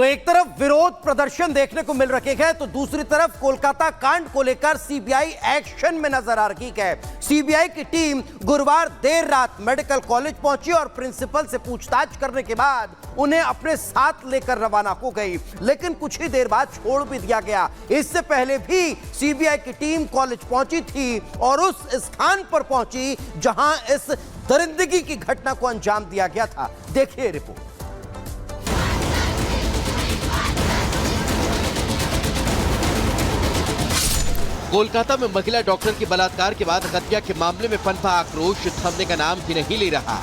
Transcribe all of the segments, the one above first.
तो एक तरफ विरोध प्रदर्शन देखने को मिल रहे हैं तो दूसरी तरफ कोलकाता कांड को लेकर सीबीआई एक्शन में नजर आ रही है। सीबीआई की टीम गुरुवार देर रात मेडिकल कॉलेज पहुंची और प्रिंसिपल से पूछताछ करने के बाद उन्हें अपने साथ लेकर रवाना हो गई, लेकिन कुछ ही देर बाद छोड़ भी दिया गया। इससे पहले भी सीबीआई की टीम कॉलेज पहुंची थी और उस स्थान पर पहुंची जहां इस दरिंदगी की घटना को अंजाम दिया गया था। देखिए रिपोर्ट। कोलकाता में महिला डॉक्टर के बलात्कार के बाद हत्या के मामले में पनपा आक्रोश थमने का नाम ही नहीं ले रहा,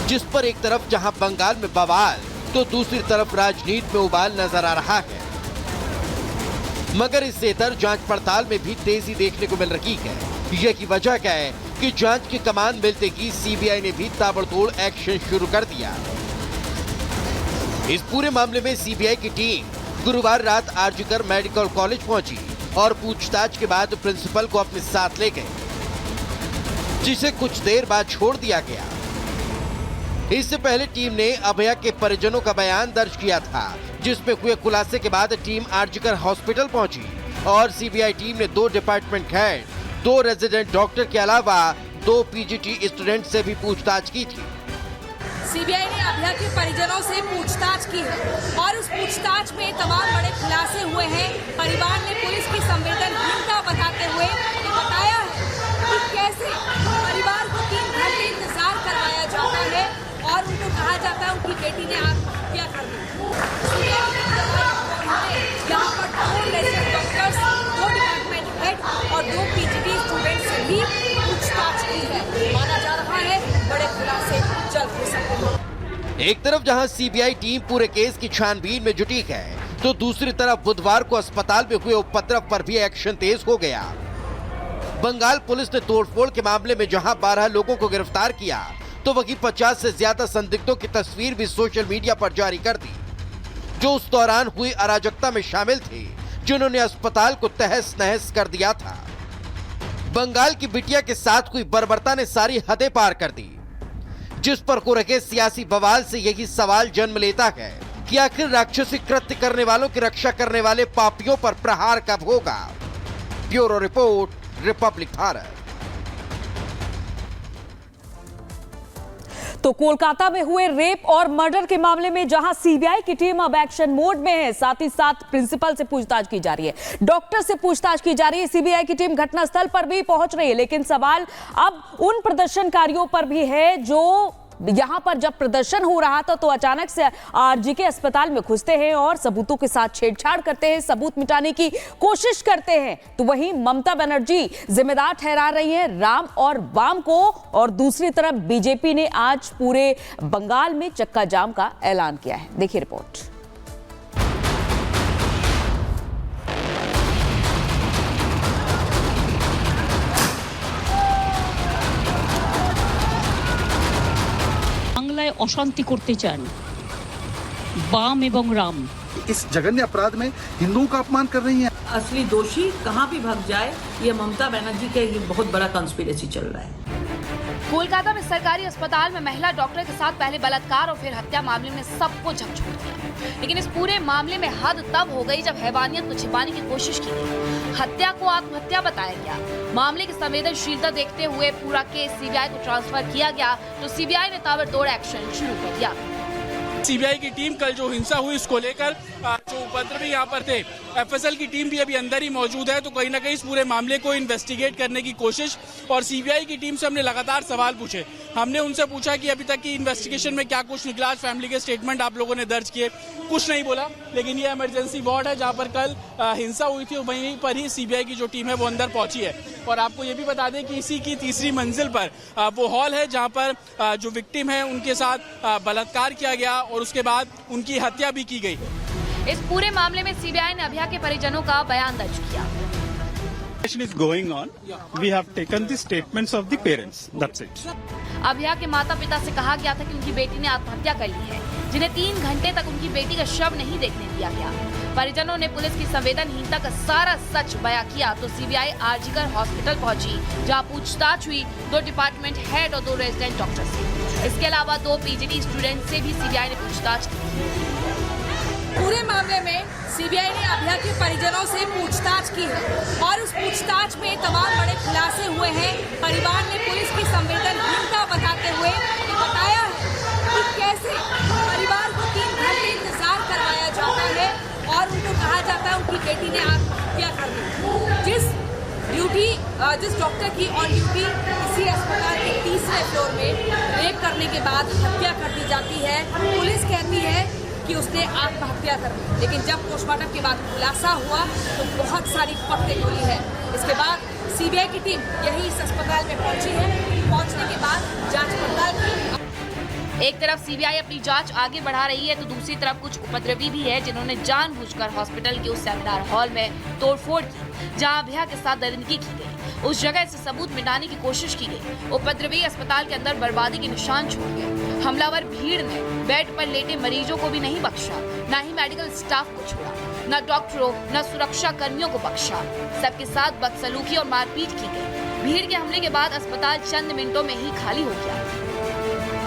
जिस पर एक तरफ जहां बंगाल में बवाल तो दूसरी तरफ राजनीति में उबाल नजर आ रहा है। मगर इससे इतर जांच पड़ताल में भी तेजी देखने को मिल रही है। यही वजह क्या है कि जांच की कमान मिलते ही सीबीआई ने भी ताबड़तोड़ एक्शन शुरू कर दिया। इस पूरे मामले में सीबीआई की टीम गुरुवार रात आरजीकर मेडिकल कॉलेज पहुंची और पूछताछ के बाद प्रिंसिपल को अपने साथ ले गए, जिसे कुछ देर बाद छोड़ दिया गया। इससे पहले टीम ने अभया के परिजनों का बयान दर्ज किया था, जिसमें हुए खुलासे के बाद टीम आरजीकर हॉस्पिटल पहुंची और सीबीआई टीम ने 2 डिपार्टमेंट हेड, 2 रेजिडेंट डॉक्टर के अलावा 2 पीजीटी स्टूडेंट से भी पूछताछ की थी। सीबीआई ने अभया के परिजनों से पूछताछ की है और उस पूछताछ में तमाम बड़े खुलासे हुए हैं। परिवार ने पुलिस की संवेदनहीनता बताते हुए बताया है कि कैसे परिवार को 3 घंटे इंतजार करवाया जाता है और उनको कहा जाता है उनकी बेटी ने आत्महत्या कर दी। यहाँ पर 2 रेजिडेंट डॉक्टर्स, 2 डिपार्टमेंट हेड और 2 पीजीटी स्टूडेंट से भी पूछताछ की है। माना जा रहा है बड़े खुलासे जल्द हो सकते हैं। एक तरफ जहां सीबीआई टीम पूरे केस की छानबीन में जुटी है तो दूसरी तरफ बुधवार को अस्पताल में हुए उपद्रव पर भी एक्शन तेज हो गया। बंगाल पुलिस ने तोड़फोड़ के मामले में जहां 12 लोगों को गिरफ्तार किया तो वहीं 50 से ज्यादा संदिग्धों की तस्वीर भी सोशल मीडिया पर जारी कर दी, जो उस दौरान हुई अराजकता में शामिल थे, जिन्होंने अस्पताल को तहस नहस कर दिया था। बंगाल की बिटिया के साथ हुई बर्बरता ने सारी हदें पार कर दी, जिस पर हो रहे सियासी बवाल से यही सवाल जन्म लेता है कि आखिर राक्षसी कृत्य करने वालों की रक्षा करने वाले पापियों पर प्रहार कब होगा। Bureau report, Republic Bharat. तो कोलकाता में हुए रेप और मर्डर के मामले में जहां सीबीआई की टीम अब एक्शन मोड में है, साथ ही साथ प्रिंसिपल से पूछताछ की जा रही है, डॉक्टर से पूछताछ की जा रही है, सीबीआई की टीम घटनास्थल पर भी पहुंच रही है। लेकिन सवाल अब उन प्रदर्शनकारियों पर भी है जो यहां पर जब प्रदर्शन हो रहा था तो अचानक से आरजीके अस्पताल में घुसते हैं और सबूतों के साथ छेड़छाड़ करते हैं, सबूत मिटाने की कोशिश करते हैं। तो वहीं ममता बनर्जी जिम्मेदार ठहरा रही है राम और वाम को, और दूसरी तरफ बीजेपी ने आज पूरे बंगाल में चक्का जाम का ऐलान किया है। देखिए रिपोर्ट। বাংলায় অশান্তি করতে চান বাম এবং রাম। इस जघन्य अपराध में हिंदुओं का अपमान कर रही हैं। असली दोषी कहां भी भाग जाए, ये ममता बनर्जी का ये बहुत बड़ा कंस्पिरेसी चल रहा है। कोलकाता में सरकारी अस्पताल में महिला डॉक्टर के साथ पहले बलात्कार और फिर हत्या मामले में सबको झकझोर दिया। लेकिन इस पूरे मामले में हद तब हो गई जब हैवानियत को छिपाने की कोशिश की गई। हत्या को आत्महत्या बताया गया। मामले की संवेदनशीलता देखते हुए पूरा केस सीबीआई को ट्रांसफर किया गया तो सीबीआई ने ताबड़तोड़ एक्शन शुरू कर दिया। सीबीआई की टीम कल जो हिंसा हुई इसको लेकर जो उपद्रवी यहाँ पर थे, एफएसएल की टीम भी अभी अंदर ही मौजूद है। तो कहीं ना कहीं इस पूरे मामले को इन्वेस्टिगेट करने की कोशिश, और सीबीआई की टीम से हमने लगातार सवाल पूछे। हमने उनसे पूछा कि अभी तक की इन्वेस्टिगेशन में क्या कुछ निकला, आज फैमिली के स्टेटमेंट आप लोगों ने दर्ज किए, कुछ नहीं बोला। लेकिन ये इमरजेंसी वार्ड है जहाँ पर कल हिंसा हुई थी, वहीं पर ही सीबीआई की जो टीम है वो अंदर पहुंची है। और आपको ये भी बता दें कि इसी की 3री मंजिल पर वो हॉल है जहाँ पर जो विक्टिम है उनके साथ बलात्कार किया गया और उसके बाद उनकी हत्या भी की गई। इस पूरे मामले में सीबीआई ने अभया के परिजनों का बयान दर्ज किया। is going on. We have taken the statements of the parents. That's it. अभया के माता पिता से कहा गया था कि उनकी बेटी ने आत्महत्या कर ली है, जिन्हें 3 घंटे तक उनकी बेटी का शव नहीं देखने दिया गया। परिजनों ने पुलिस की संवेदनहीनता का सारा सच बयां किया तो सीबीआई आरजीकर हॉस्पिटल पहुंची, जहां पूछताछ हुई 2 डिपार्टमेंट हेड और 2 रेजिडेंट डॉक्टर से। इसके अलावा 2 पीजीटी स्टूडेंट से भी सीबीआई ने पूछताछ की। पूरे मामले में सीबीआई ने अभया के परिजनों से पूछताछ की है और उस पूछताछ में तमाम बड़े खुलासे हुए हैं। परिवार ने पुलिस की संवेदनहीनता बताते हुए बताया है कि कैसे परिवार को 3 घंटे इंतजार करवाया जाता है और उनको कहा जाता है उनकी बेटी ने आत्महत्या कर ली। जिस डॉक्टर की ऑन ड्यूटी इसी अस्पताल के 3रे फ्लोर में रेप करने के बाद हत्या कर दी जाती है। पुलिस कहती है कि उसने आत्महत्या कर ली, लेकिन जब पोस्टमार्टम के बाद खुलासा हुआ तो बहुत सारी फटें खुली है। इसके बाद सीबीआई की टीम यही इस अस्पताल में पहुंची है। पहुंचने के बाद जांच पड़ताल की। एक तरफ सीबीआई अपनी जांच आगे बढ़ा रही है तो दूसरी तरफ कुछ उपद्रवी भी है जिन्होंने जानबूझकर हॉस्पिटल के उस सेमिनार हॉल में तोड़फोड़ की जहां अभया के साथ दरिंदगी की गई। उस जगह से सबूत मिटाने की कोशिश की गई। उपद्रवी अस्पताल के अंदर बर्बादी के निशान छोड़ गए। हमलावर भीड़ ने बेड पर लेटे मरीजों को भी नहीं बख्शा, न ही मेडिकल स्टाफ को छोड़ा, न डॉक्टरों न सुरक्षा कर्मियों को बख्शा। सबके साथ बदसलूकी और मारपीट की गई। भीड़ के हमले के बाद अस्पताल चंद मिनटों में ही खाली हो गया।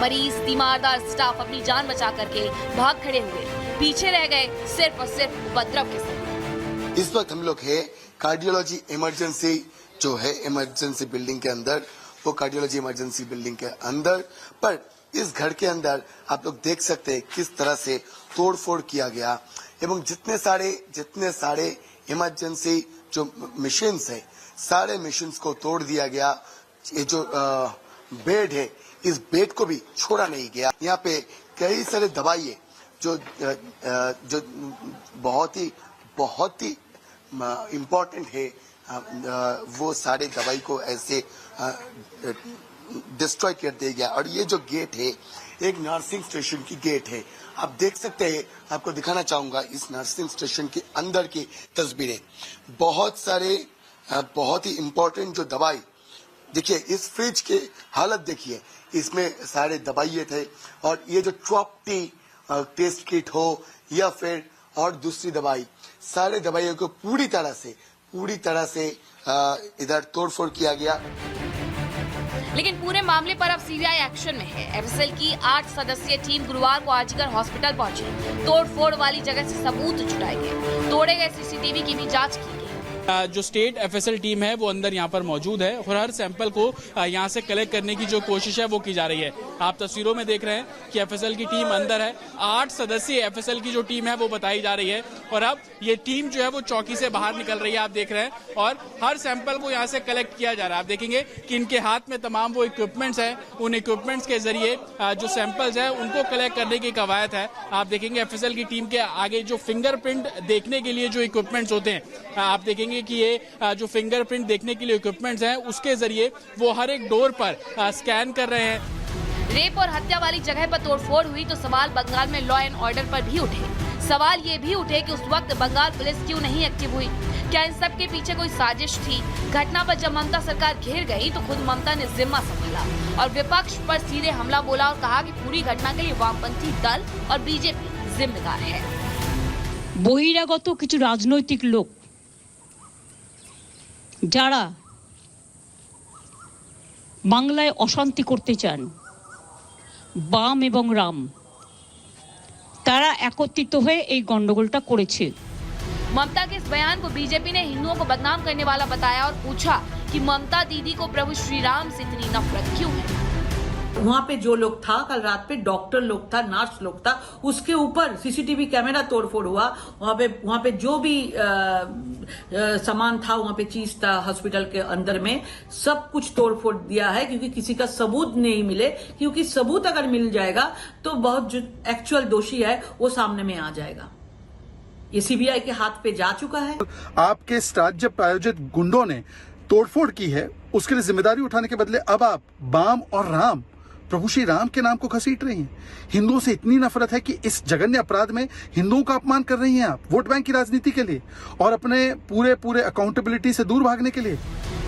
मरीज, तीमारदार स्टाफ अपनी जान बचा करके भाग खड़े हुए, पीछे रह गए सिर्फ और सिर्फ उपद्रव के साथ। इस वक्त हम लोग है कार्डियोलॉजी इमरजेंसी जो है इमरजेंसी बिल्डिंग के अंदर, वो कार्डियोलॉजी इमरजेंसी बिल्डिंग के अंदर। पर इस घर के अंदर आप लोग देख सकते हैं किस तरह से तोड़फोड़ किया गया एवं जितने सारे इमरजेंसी जो मशीन्स है सारे मशीन्स को तोड़ दिया गया। ये जो बेड है इस बेड को भी छोड़ा नहीं गया। यहाँ पे कई सारे दवाई है जो बहुत ही इम्पोर्टेंट है। वो सारे दवाई को ऐसे डिस्ट्रॉय कर दिया गया। और ये जो गेट है एक नर्सिंग स्टेशन की गेट है। आप देख सकते हैं, आपको दिखाना चाहूंगा इस नर्सिंग स्टेशन के अंदर की तस्वीरें। बहुत ही इम्पोर्टेंट जो दवाई देखिए, इस फ्रिज की हालत देखिए, इसमें सारे दवाइयाँ थे। और ये जो ट्रॉप्टी टेस्ट किट हो या फिर और दूसरी दवाई, सारे दवाइयों को पूरी तरह से इधर तोड़फोड़ किया गया। लेकिन पूरे मामले पर अब सीबीआई एक्शन में है। एफएसएल की 8 सदस्यीय टीम गुरुवार को आजीकर हॉस्पिटल पहुंची। तोड़फोड़ वाली जगह से सबूत जुटाए गए। तोड़े गए सीसीटीवी की भी जांच की गई। जो स्टेट एफएसएल टीम है वो अंदर यहाँ पर मौजूद है और हर सैंपल को यहाँ से कलेक्ट करने की जो कोशिश है वो की जा रही है। आप तस्वीरों में देख रहे हैं कि एफएसएल की टीम अंदर है। 8 सदस्यीय एफएसएल की जो टीम है वो बताई जा रही है और अब ये टीम जो है वो चौकी से बाहर निकल रही है, आप देख रहे हैं। और हर सैंपल को यहाँ से कलेक्ट किया जा रहा है। आप देखेंगे कि इनके हाथ में तमाम वो इक्विपमेंट्स हैं। उन इक्विपमेंट्स के जरिए जो सैंपल्स है उनको कलेक्ट करने की कवायद है। आप देखेंगे एफएसएल की टीम के आगे जो फिंगरप्रिंट देखने के लिए जो इक्विपमेंट्स होते हैं, आप देखेंगे कि ये जो फिंगरप्रिंट देखने के लिए इक्विपमेंट्स हैं उसके जरिए वो हर एक डोर पर स्कैन कर रहे हैं। रेप और हत्या वाली जगह पर तोड़फोड़ हुई तो सवाल बंगाल में लॉ एंड ऑर्डर पर भी उठे। सवाल ये भी उठे कि उस वक्त बंगाल पुलिस क्यों नहीं एक्टिव हुई? क्या इन सब के पीछे कोई साजिश थी? घटना पर जब ममता सरकार घिर गई तो खुद ममता ने जिम्मा संभाला और विपक्ष पर सीधे हमला बोला और कहा कि पूरी घटना के लिए वामपंथी दल और बीजेपी जिम्मेदार है। बहिरागत किछु राजनैतिक लोक যারা বাংলায় অশান্তি করতে চান, বাম এবং রাম, তারা একত্রিত হয়ে এই গন্ডগোলটা করেছে। ममता के इस बयान को बीजेपी ने हिंदुओं को बदनाम करने वाला बताया और पूछा कि ममता दीदी को प्रभु श्री राम से इतनी नफरत क्यों है। वहाँ पे जो लोग था कल रात पे, डॉक्टर लोग था, नर्स लोग था, उसके ऊपर सीसीटीवी कैमरा तोड़फोड़ हुआ। वहाँ पे जो भी सामान था, वहाँ पे चीज था हॉस्पिटल के अंदर में, सब कुछ तोड़फोड़ दिया है क्योंकि किसी का सबूत नहीं मिले। क्योंकि सबूत अगर मिल जाएगा तो बहुत जो एक्चुअल दोषी है वो सामने में आ जाएगा। ये सीबीआई के हाथ पे जा चुका है। आपके राज्य प्रायोजित गुंडों ने तोड़फोड़ की है, उसके लिए जिम्मेदारी उठाने के बदले अब आप बाम और राम, प्रभु श्री राम के नाम को घसीट रही हैं। हिंदुओं से इतनी नफरत है कि इस जघन्य अपराध में हिंदुओं का अपमान कर रही हैं आप, वोट बैंक की राजनीति के लिए और अपने पूरे अकाउंटेबिलिटी से दूर भागने के लिए।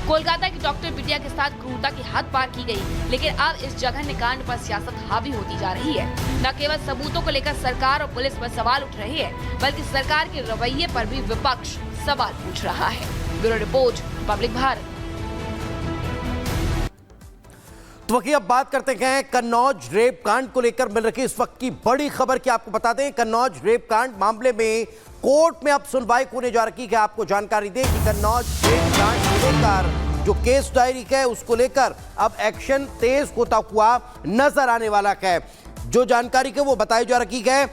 कोलकाता की डॉक्टर बिटिया के साथ क्रूरता की हद पार की गई, लेकिन अब इस जघन्य कांड पर सियासत हावी होती जा रही है। न केवल सबूतों को लेकर सरकार और पुलिस पर सवाल उठ रहे हैं, बल्कि सरकार के रवैये पर भी विपक्ष सवाल पूछ रहा है। Bureau report, public Bharat. तो वकील अब बात करते हैं कन्नौज रेप कांड को लेकर मिल रही इस वक्त की बड़ी खबर की आपको बता दें। कन्नौज रेप कांड मामले में कोर्ट में अब सुनवाई होने जा रही है। आपको जानकारी दें कि कन्नौज रेप कांड को लेकर जो केस डायरी है उसको लेकर अब एक्शन तेज होता हुआ नजर आने वाला है। जो जानकारी है वो बताई जा रही है